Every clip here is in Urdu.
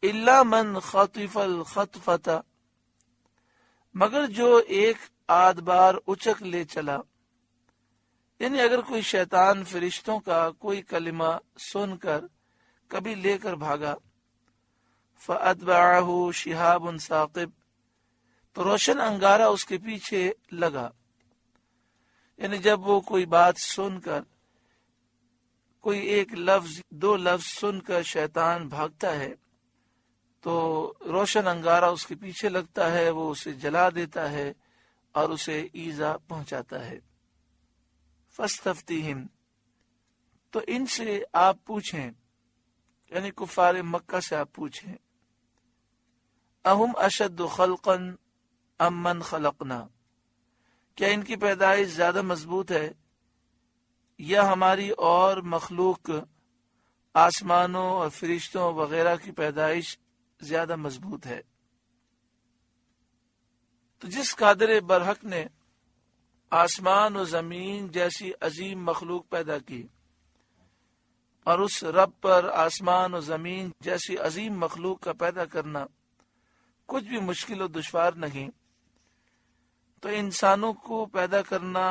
الا من خطف الخطفۃ، مگر جو ایک آدھ بار اچک لے چلا، یعنی اگر کوئی شیطان فرشتوں کا کوئی کلمہ سن کر کبھی لے کر بھاگا، فَأَتْبَعَهُ شِهَابٌ ثَاقِبٌ، تو روشن انگارہ اس کے پیچھے لگا، یعنی جب وہ کوئی بات سن کر، کوئی ایک لفظ دو لفظ سن کر شیطان بھاگتا ہے تو روشن انگارہ اس کے پیچھے لگتا ہے، وہ اسے جلا دیتا ہے اور اسے ایذا پہنچاتا ہے۔ فَاسْتَفْتِهِمْ، تو ان سے آپ پوچھیں، یعنی کفار مکہ سے آپ پوچھیں، اہم اشد خلقا ام من خلقنا، کیا ان کی پیدائش زیادہ مضبوط ہے یا ہماری اور مخلوق آسمانوں اور فرشتوں وغیرہ کی پیدائش زیادہ مضبوط ہے؟ تو جس قادر برحق نے آسمان و زمین جیسی عظیم مخلوق پیدا کی، اور اس رب پر آسمان و زمین جیسی عظیم مخلوق کا پیدا کرنا کچھ بھی مشکل و دشوار نہیں، تو انسانوں کو پیدا کرنا،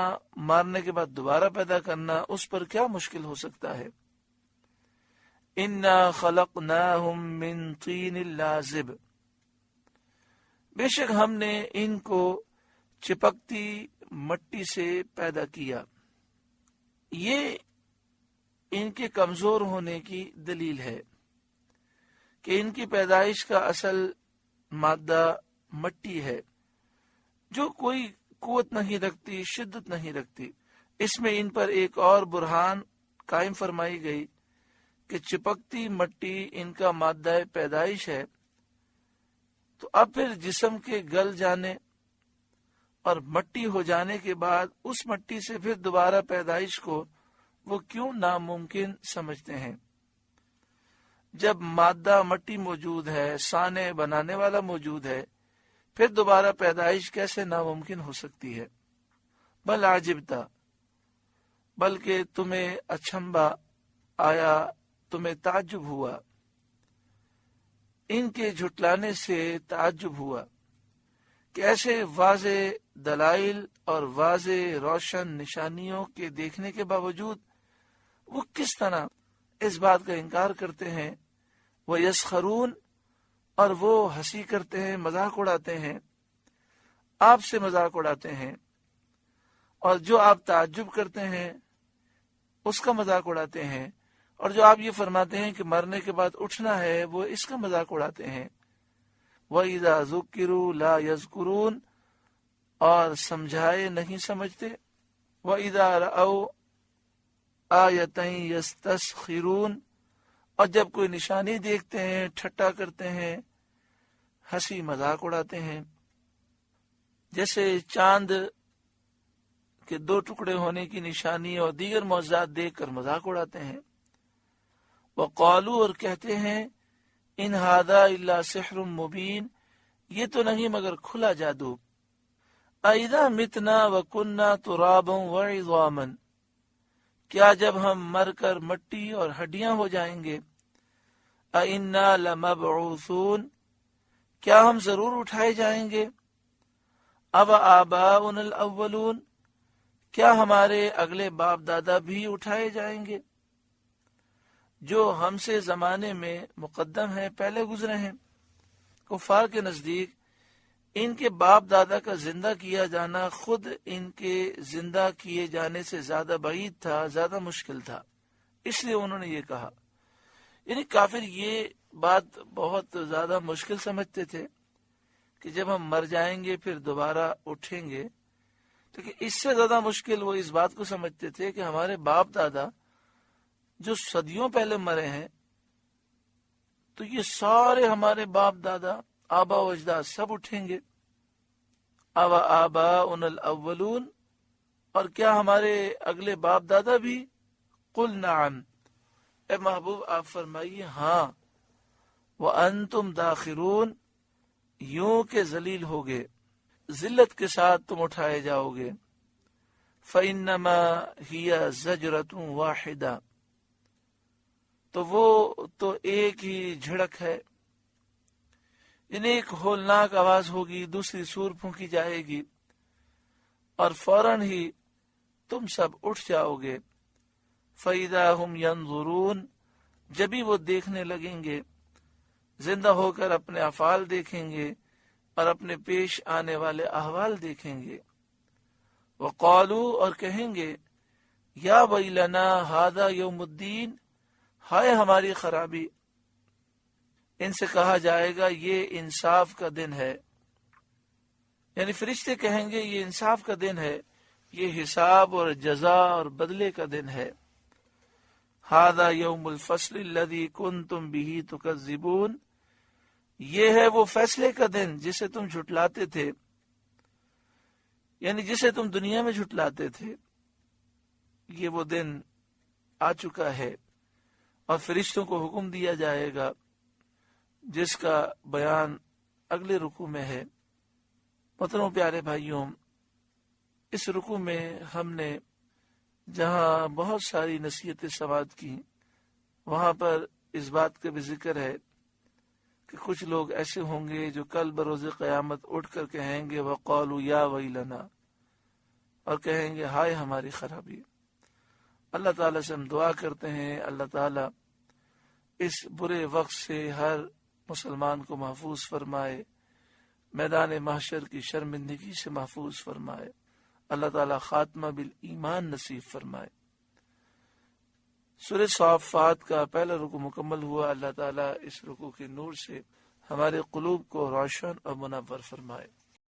مارنے کے بعد دوبارہ پیدا کرنا، اس پر کیا مشکل ہو سکتا ہے؟ انا خلقناہم من طین لازب، بے شک ہم نے ان کو چپکتی مٹی سے پیدا کیا۔ یہ ان کے کمزور ہونے کی دلیل ہے کہ ان کی پیدائش کا اصل مادہ مٹی ہے، جو کوئی قوت نہیں رکھتی، شدت نہیں رکھتی۔ اس میں ان پر ایک اور برہان قائم فرمائی گئی کہ چپکتی مٹی ان کا مادہ پیدائش ہے، تو اب پھر جسم کے گل جانے اور مٹی ہو جانے کے بعد اس مٹی سے پھر دوبارہ پیدائش کو وہ کیوں ناممکن سمجھتے ہیں؟ جب مادہ مٹی موجود ہے، صانع بنانے والا موجود ہے، پھر دوبارہ پیدائش کیسے ناممکن ہو سکتی ہے؟ بل عجبتا، بلکہ تمہیں اچھمبا آیا، تمہیں تعجب ہوا، ان کے جھٹلانے سے تعجب ہوا کہ ایسے واضح دلائل اور واضح روشن نشانیوں کے دیکھنے کے باوجود وہ کس طرح اس بات کا انکار کرتے ہیں۔ وہ یسخرون، اور وہ ہنسی کرتے ہیں، مذاق اڑاتے ہیں، آپ سے مذاق اڑاتے ہیں، اور جو آپ تعجب کرتے ہیں اس کا مذاق اڑاتے ہیں، اور جو آپ یہ فرماتے ہیں کہ مرنے کے بعد اٹھنا ہے، وہ اس کا مذاق اڑاتے ہیں۔ وَإِذَا ذُكِّرُوا لَا يَذْكُرُونَ، اور سمجھائے نہیں سمجھتے۔ وَإِذَا رَأَوْا آیَةً يَسْتَسْخِرُونَ، اور جب کوئی نشانی دیکھتے ہیں ٹھٹا کرتے ہیں، ہنسی مذاق اڑاتے ہیں۔ جیسے چاند کے دو ٹکڑے ہونے کی نشانی اور دیگر معجزات دیکھ کر مذاق اڑاتے ہیں۔ وَقَالُوا، اور کہتے ہیں، ان هَذَا إِلَّا سِحْرٌ مُبِينٌ، یہ تو نہیں مگر کھلا جادو۔ أَإِذَا مِتْنَا وَكُنَّا تُرَابًا وَعِظَامًا، کیا جب ہم مر کر مٹی اور ہڈیاں ہو جائیں گے، أَإِنَّا لَمَبْعُوثُونَ، کیا ہم ضرور اٹھائے جائیں گے، أَوَآبَاؤُنَا الْأَوَّلُونَ، کیا ہمارے اگلے باپ دادا بھی اٹھائے جائیں گے، جو ہم سے زمانے میں مقدم ہیں، پہلے گزرے ہیں۔ کفار کے نزدیک ان کے باپ دادا کا زندہ کیا جانا خود ان کے زندہ کیے جانے سے زیادہ بعید تھا، زیادہ مشکل تھا، اس لیے انہوں نے یہ کہا۔ یعنی کافر یہ بات بہت زیادہ مشکل سمجھتے تھے کہ جب ہم مر جائیں گے پھر دوبارہ اٹھیں گے، لیکن اس سے زیادہ مشکل وہ اس بات کو سمجھتے تھے کہ ہمارے باپ دادا جو صدیوں پہلے مرے ہیں، تو یہ سارے ہمارے باپ دادا، آبا و اجداد سب اٹھیں گے۔ اَوَ آبَاؤُنَا الْأَوَّلُونَ، اور کیا ہمارے اگلے باپ دادا بھی؟ قُلْ نَعَمْ، اے محبوب آپ فرمائیے ہاں۔ وَأَنْتُمْ دَاخِرُونَ، یوں کہ ذلیل ہوگے، ذلت کے ساتھ تم اٹھائے جاؤ گے۔ فَإِنَّمَا هِيَ زَجْرَةٌ وَاحِدَةٌ، تو وہ تو ایک ہی جھڑک ہے، یعنی ایک ہولناک آواز ہوگی، دوسری سور پھونکی جائے گی اور فوراً ہی تم سب اٹھ جاؤ گے۔ فَإِذَا هُمْ يَنظُرُونَ، جبھی وہ دیکھنے لگیں گے، زندہ ہو کر اپنے افعال دیکھیں گے اور اپنے پیش آنے والے احوال دیکھیں گے۔ وَقَالُوا، اور کہیں گے، یا ویلنا ھذا یوم الدین، ہائے ہماری خرابی۔ ان سے کہا جائے گا یہ انصاف کا دن ہے، یعنی فرشتے کہیں گے یہ انصاف کا دن ہے، یہ حساب اور جزا اور بدلے کا دن ہے۔ ھذا یوم الفصل الذی کنتم بہ تکذبون، یہ ہے وہ فیصلے کا دن جسے تم جھٹلاتے تھے، یعنی جسے تم دنیا میں جھٹلاتے تھے۔ یہ وہ دن آ چکا ہے، اور فرشتوں کو حکم دیا جائے گا جس کا بیان اگلے رکوع میں ہے۔ محترم پیارے بھائیوں، اس رکوع میں ہم نے جہاں بہت ساری نصیحتیں سماعت کی، وہاں پر اس بات کا بھی ذکر ہے کہ کچھ لوگ ایسے ہوں گے جو کل بروز قیامت اٹھ کر کہیں گے وَقَالُوا یا ویلنا، اور کہیں گے ہائے ہماری خرابی۔ اللہ تعالیٰ سے ہم دعا کرتے ہیں اللہ تعالیٰ اس برے وقت سے ہر مسلمان کو محفوظ فرمائے، میدان محشر کی شرمندگی سے محفوظ فرمائے، اللہ تعالیٰ خاتمہ بالایمان نصیب فرمائے۔ سورہ صافات کا پہلا رکوع مکمل ہوا، اللہ تعالیٰ اس رکوع کے نور سے ہمارے قلوب کو روشن اور منور فرمائے۔